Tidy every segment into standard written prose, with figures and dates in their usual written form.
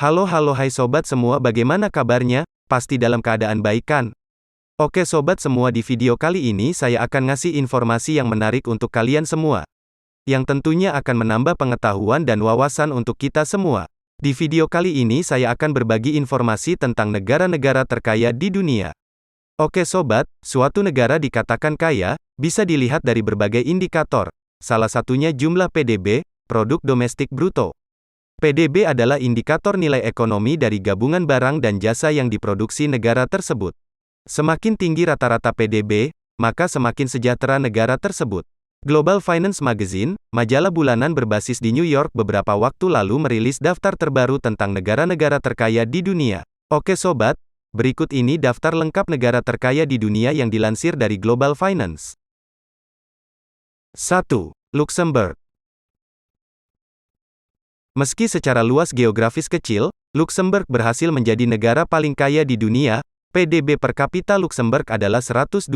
Halo hai sobat semua, bagaimana kabarnya? Pasti dalam keadaan baik kan? Oke sobat semua, di video kali ini saya akan ngasih informasi yang menarik untuk kalian semua, yang tentunya akan menambah pengetahuan dan wawasan untuk kita semua. Di video kali ini saya akan berbagi informasi tentang negara-negara terkaya di dunia. Oke sobat, suatu negara dikatakan kaya, bisa dilihat dari berbagai indikator. Salah satunya jumlah PDB, Produk Domestik Bruto. PDB adalah indikator nilai ekonomi dari gabungan barang dan jasa yang diproduksi negara tersebut. Semakin tinggi rata-rata PDB, maka semakin sejahtera negara tersebut. Global Finance Magazine, majalah bulanan berbasis di New York, beberapa waktu lalu merilis daftar terbaru tentang negara-negara terkaya di dunia. Oke sobat, berikut ini daftar lengkap negara terkaya di dunia yang dilansir dari Global Finance. 1. Luxembourg. Meski secara luas geografis kecil, Luxembourg berhasil menjadi negara paling kaya di dunia. PDB per kapita Luxembourg adalah 126.569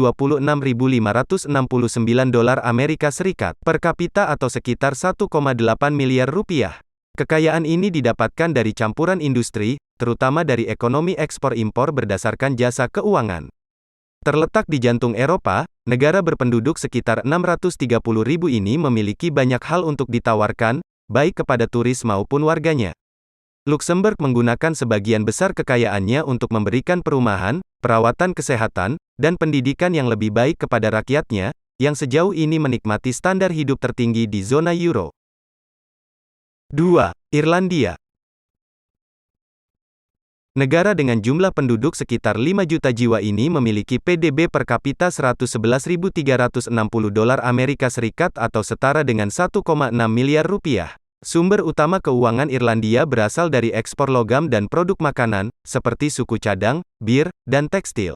dolar Amerika Serikat per kapita atau sekitar 1,8 miliar rupiah. Kekayaan ini didapatkan dari campuran industri, terutama dari ekonomi ekspor-impor berdasarkan jasa keuangan. Terletak di jantung Eropa, negara berpenduduk sekitar 630.000 ini memiliki banyak hal untuk ditawarkan, baik kepada turis maupun warganya. Luxembourg menggunakan sebagian besar kekayaannya untuk memberikan perumahan, perawatan kesehatan, dan pendidikan yang lebih baik kepada rakyatnya, yang sejauh ini menikmati standar hidup tertinggi di zona euro. 2. Irlandia. Negara dengan jumlah penduduk sekitar 5 juta jiwa ini memiliki PDB per kapita 111.360 dolar Amerika Serikat atau setara dengan 1,6 miliar rupiah. Sumber utama keuangan Irlandia berasal dari ekspor logam dan produk makanan, seperti suku cadang, bir, dan tekstil.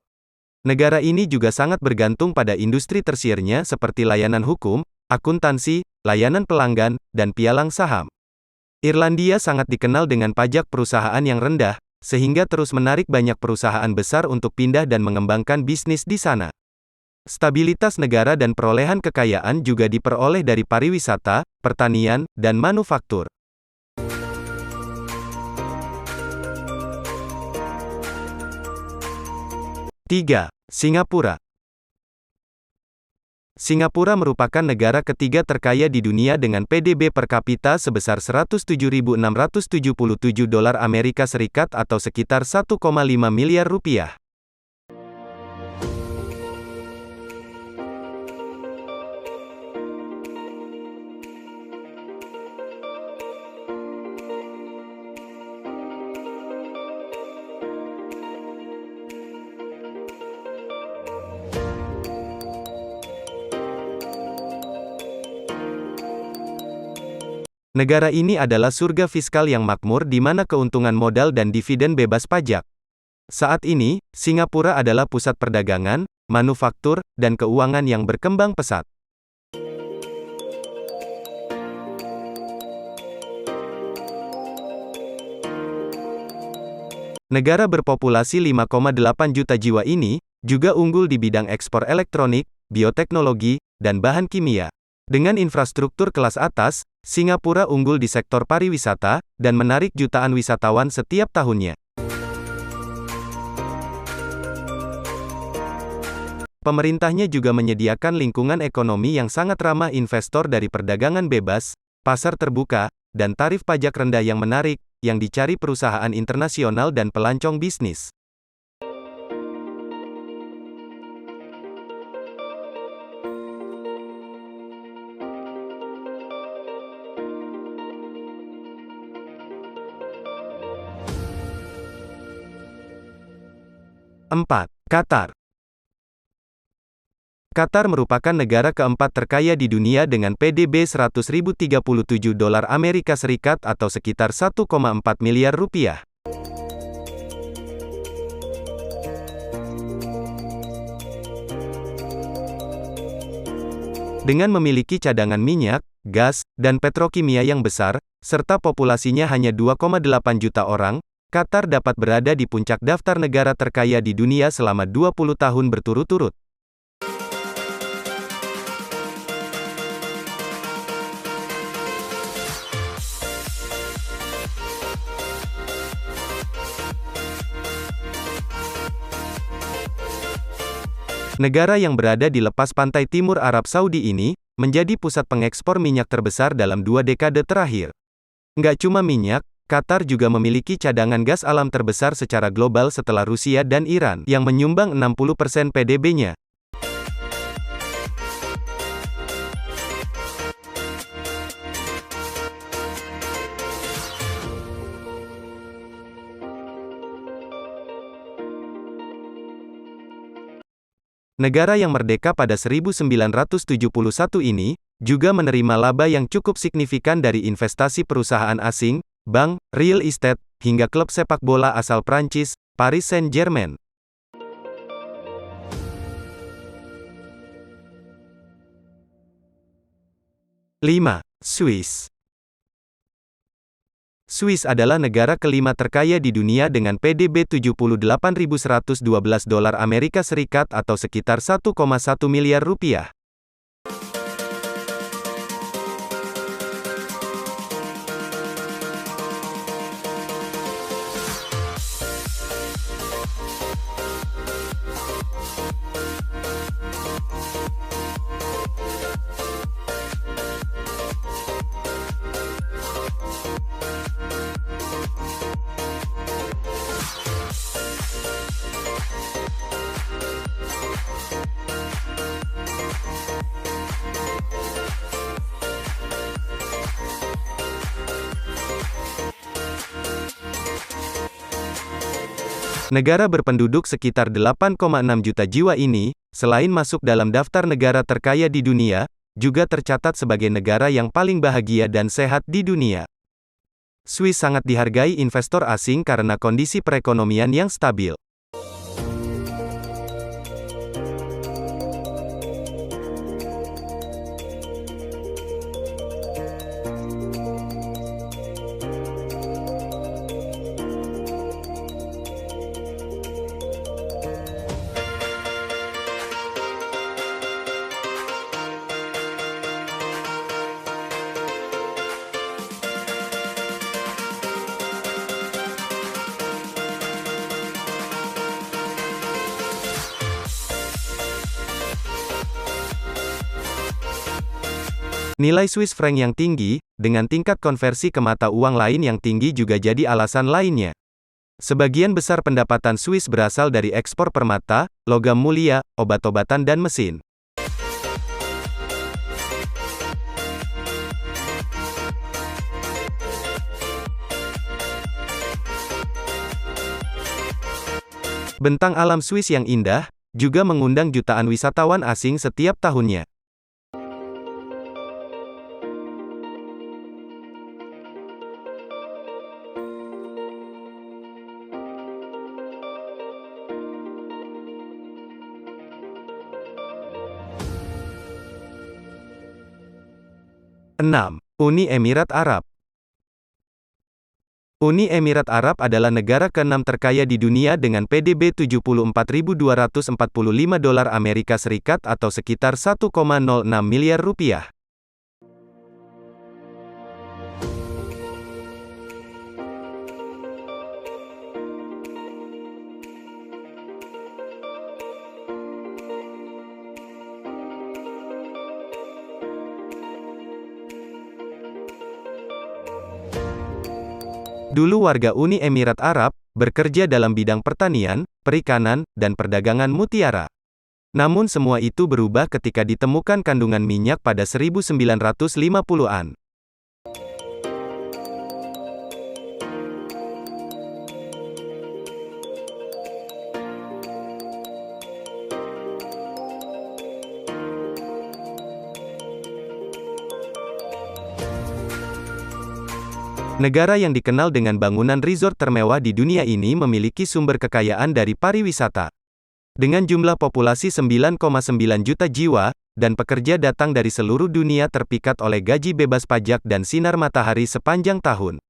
Negara ini juga sangat bergantung pada industri tersiernya seperti layanan hukum, akuntansi, layanan pelanggan, dan pialang saham. Irlandia sangat dikenal dengan pajak perusahaan yang rendah, sehingga terus menarik banyak perusahaan besar untuk pindah dan mengembangkan bisnis di sana. Stabilitas negara dan perolehan kekayaan juga diperoleh dari pariwisata, pertanian, dan manufaktur. 3. Singapura. Singapura merupakan negara ketiga terkaya di dunia dengan PDB per kapita sebesar 107.677 dolar Amerika Serikat atau sekitar 1,5 miliar rupiah. Negara ini adalah surga fiskal yang makmur di mana keuntungan modal dan dividen bebas pajak. Saat ini, Singapura adalah pusat perdagangan, manufaktur, dan keuangan yang berkembang pesat. Negara berpopulasi 5,8 juta jiwa ini, juga unggul di bidang ekspor elektronik, bioteknologi, dan bahan kimia. Dengan infrastruktur kelas atas, Singapura unggul di sektor pariwisata, dan menarik jutaan wisatawan setiap tahunnya. Pemerintahnya juga menyediakan lingkungan ekonomi yang sangat ramah investor dari perdagangan bebas, pasar terbuka, dan tarif pajak rendah yang menarik, yang dicari perusahaan internasional dan pelancong bisnis. 4. Qatar. Qatar merupakan negara keempat terkaya di dunia dengan PDB 100.037 dolar Amerika Serikat atau sekitar 1,4 miliar rupiah. Dengan memiliki cadangan minyak, gas, dan petrokimia yang besar, serta populasinya hanya 2,8 juta orang, Qatar dapat berada di puncak daftar negara terkaya di dunia selama 20 tahun berturut-turut. Negara yang berada di lepas pantai timur Arab Saudi ini, menjadi pusat pengekspor minyak terbesar dalam 2 dekade terakhir. Nggak cuma minyak, Qatar juga memiliki cadangan gas alam terbesar secara global setelah Rusia dan Iran, yang menyumbang 60% PDB-nya. Negara yang merdeka pada 1971 ini, juga menerima laba yang cukup signifikan dari investasi perusahaan asing, bank, real estate, hingga klub sepak bola asal Prancis, Paris Saint-Germain. Swiss. Swiss adalah negara kelima terkaya di dunia dengan PDB 78.112 dolar Amerika Serikat atau sekitar 1,1 miliar rupiah. Negara berpenduduk sekitar 8,6 juta jiwa ini, selain masuk dalam daftar negara terkaya di dunia, juga tercatat sebagai negara yang paling bahagia dan sehat di dunia. Swiss sangat dihargai investor asing karena kondisi perekonomian yang stabil. Nilai Swiss franc yang tinggi, dengan tingkat konversi ke mata uang lain yang tinggi juga jadi alasan lainnya. Sebagian besar pendapatan Swiss berasal dari ekspor permata, logam mulia, obat-obatan dan mesin. Bentang alam Swiss yang indah, juga mengundang jutaan wisatawan asing setiap tahunnya. Uni Emirat Arab. Uni Emirat Arab adalah negara ke-6 terkaya di dunia dengan PDB 74.245 dolar Amerika Serikat atau sekitar 1,06 miliar rupiah. Dulu warga Uni Emirat Arab, bekerja dalam bidang pertanian, perikanan, dan perdagangan mutiara. Namun semua itu berubah ketika ditemukan kandungan minyak pada 1950-an. Negara yang dikenal dengan bangunan resort termewah di dunia ini memiliki sumber kekayaan dari pariwisata. Dengan jumlah populasi 9,9 juta jiwa, dan pekerja datang dari seluruh dunia terpikat oleh gaji bebas pajak dan sinar matahari sepanjang tahun.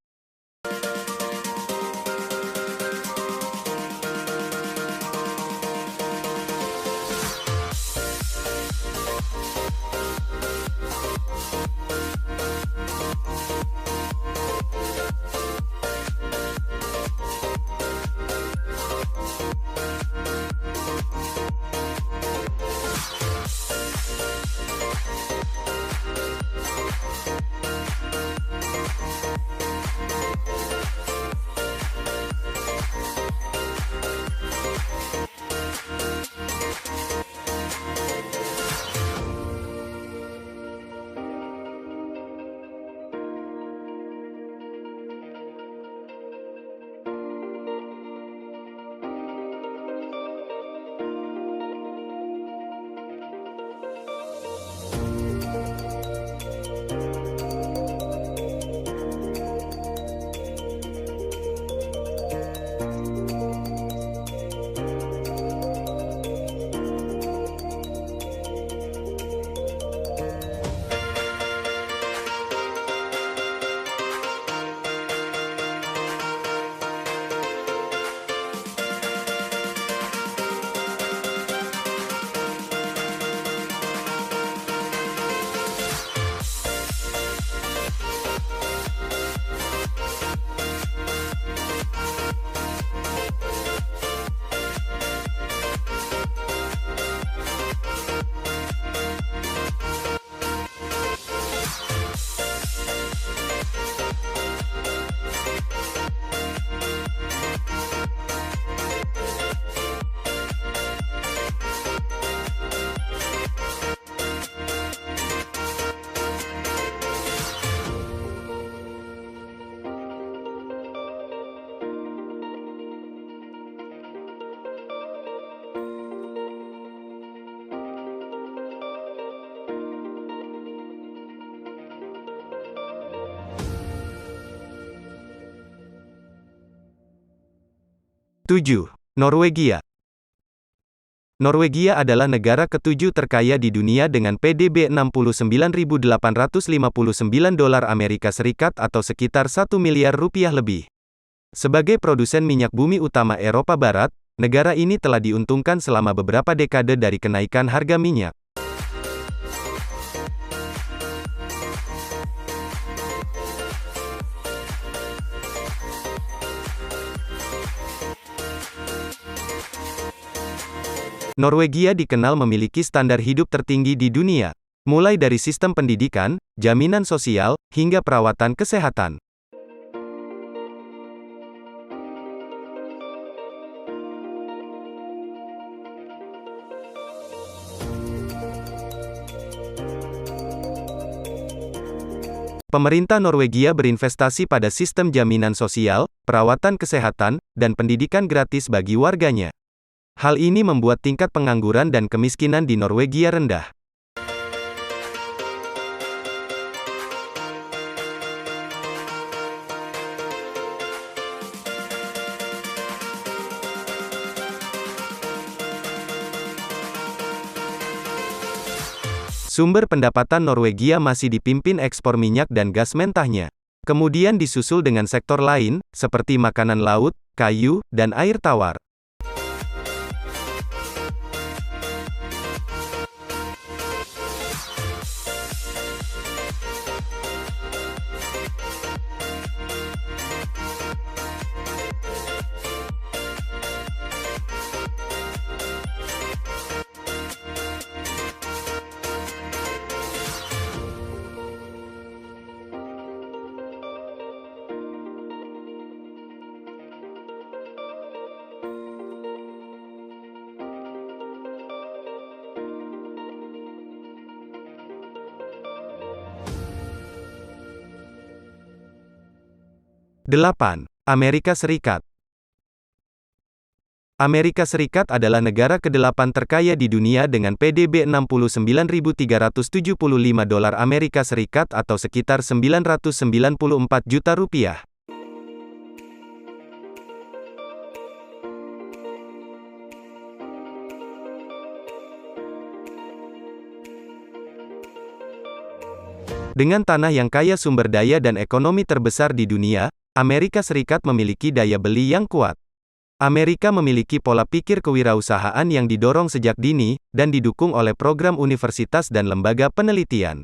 7. Norwegia. Norwegia adalah negara ketujuh terkaya di dunia dengan PDB $69.859 Amerika Serikat atau sekitar 1 miliar rupiah lebih. Sebagai produsen minyak bumi utama Eropa Barat, negara ini telah diuntungkan selama beberapa dekade dari kenaikan harga minyak. Norwegia dikenal memiliki standar hidup tertinggi di dunia, mulai dari sistem pendidikan, jaminan sosial, hingga perawatan kesehatan. Pemerintah Norwegia berinvestasi pada sistem jaminan sosial, perawatan kesehatan, dan pendidikan gratis bagi warganya. Hal ini membuat tingkat pengangguran dan kemiskinan di Norwegia rendah. Sumber pendapatan Norwegia masih dipimpin ekspor minyak dan gas mentahnya. Kemudian disusul dengan sektor lain, seperti makanan laut, kayu, dan air tawar. Delapan. Amerika Serikat. Amerika Serikat adalah negara ke-8 terkaya di dunia dengan PDB $69.375 Amerika Serikat atau sekitar 994 juta rupiah. Dengan tanah yang kaya sumber daya dan ekonomi terbesar di dunia, Amerika Serikat memiliki daya beli yang kuat. Amerika memiliki pola pikir kewirausahaan yang didorong sejak dini, dan didukung oleh program universitas dan lembaga penelitian.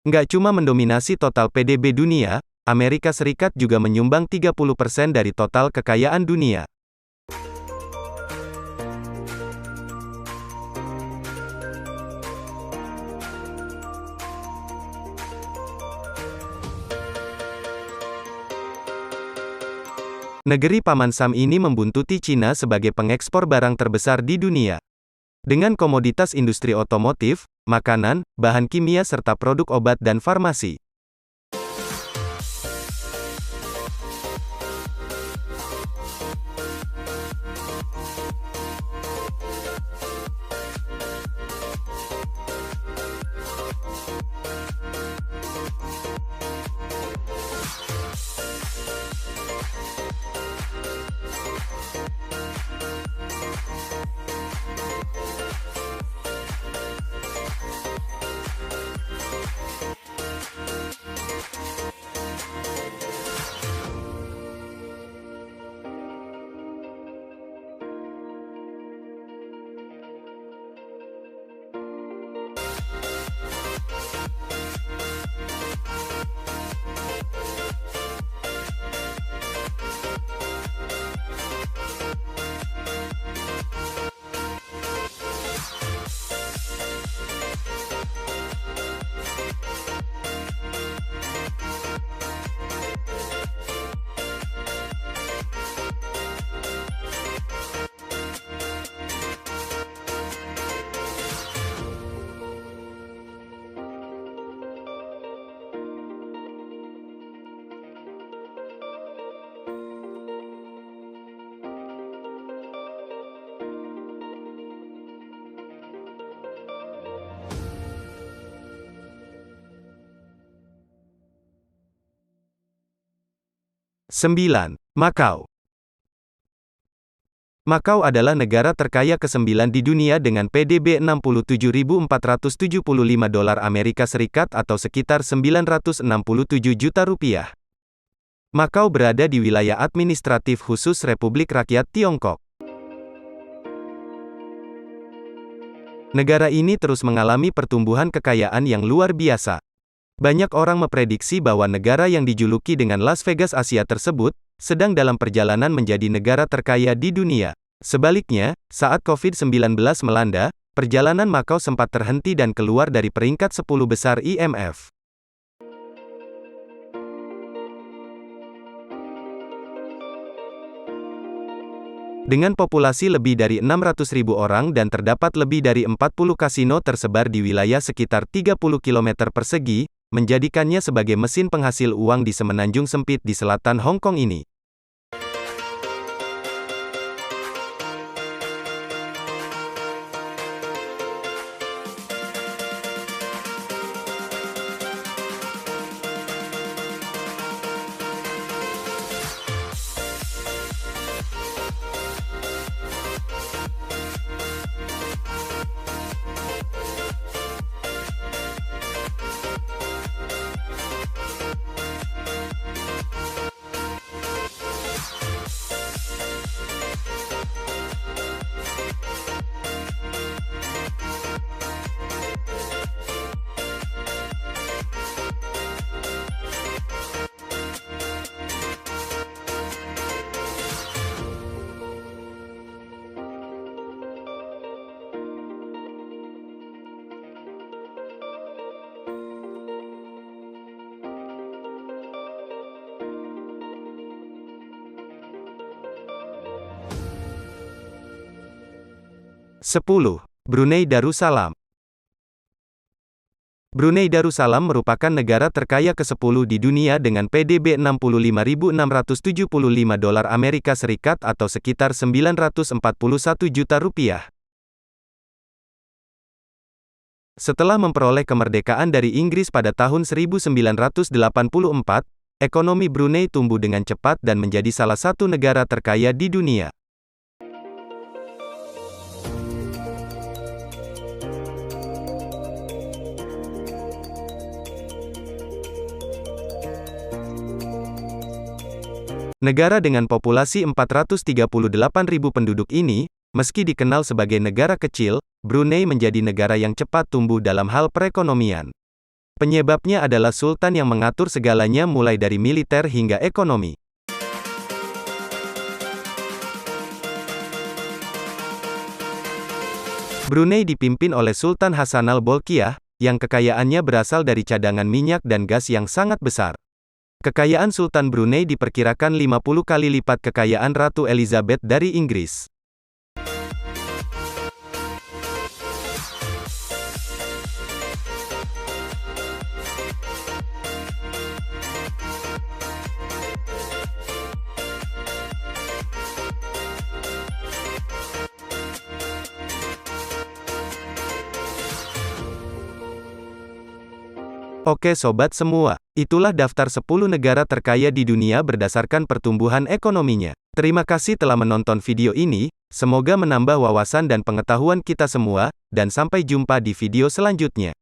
Nggak cuma mendominasi total PDB dunia, Amerika Serikat juga menyumbang 30% dari total kekayaan dunia. Negeri Paman Sam ini membuntuti Cina sebagai pengekspor barang terbesar di dunia. Dengan komoditas industri otomotif, makanan, bahan kimia serta produk obat dan farmasi. 9. Makau. Makau adalah negara terkaya ke-9 di dunia dengan PDB 67.475 dolar Amerika Serikat atau sekitar 967 juta rupiah. Makau berada di wilayah administratif khusus Republik Rakyat Tiongkok. Negara ini terus mengalami pertumbuhan kekayaan yang luar biasa. Banyak orang memprediksi bahwa negara yang dijuluki dengan Las Vegas Asia tersebut, sedang dalam perjalanan menjadi negara terkaya di dunia. Sebaliknya, saat COVID-19 melanda, perjalanan Makau sempat terhenti dan keluar dari peringkat 10 besar IMF. Dengan populasi lebih dari 600.000 orang dan terdapat lebih dari 40 kasino tersebar di wilayah sekitar 30 km persegi, menjadikannya sebagai mesin penghasil uang di semenanjung sempit di selatan Hong Kong ini. Sepuluh. Brunei Darussalam. Brunei Darussalam merupakan negara terkaya ke-10 di dunia dengan PDB 65.675 dolar Amerika Serikat atau sekitar 941 juta rupiah. Setelah memperoleh kemerdekaan dari Inggris pada tahun 1984, ekonomi Brunei tumbuh dengan cepat dan menjadi salah satu negara terkaya di dunia. Negara dengan populasi 438.000 penduduk ini, meski dikenal sebagai negara kecil, Brunei menjadi negara yang cepat tumbuh dalam hal perekonomian. Penyebabnya adalah sultan yang mengatur segalanya mulai dari militer hingga ekonomi. Brunei dipimpin oleh Sultan Hassanal Bolkiah, yang kekayaannya berasal dari cadangan minyak dan gas yang sangat besar. Kekayaan Sultan Brunei diperkirakan 50 kali lipat kekayaan Ratu Elizabeth dari Inggris. Oke sobat semua, itulah daftar 10 negara terkaya di dunia berdasarkan pertumbuhan ekonominya. Terima kasih telah menonton video ini, semoga menambah wawasan dan pengetahuan kita semua, dan sampai jumpa di video selanjutnya.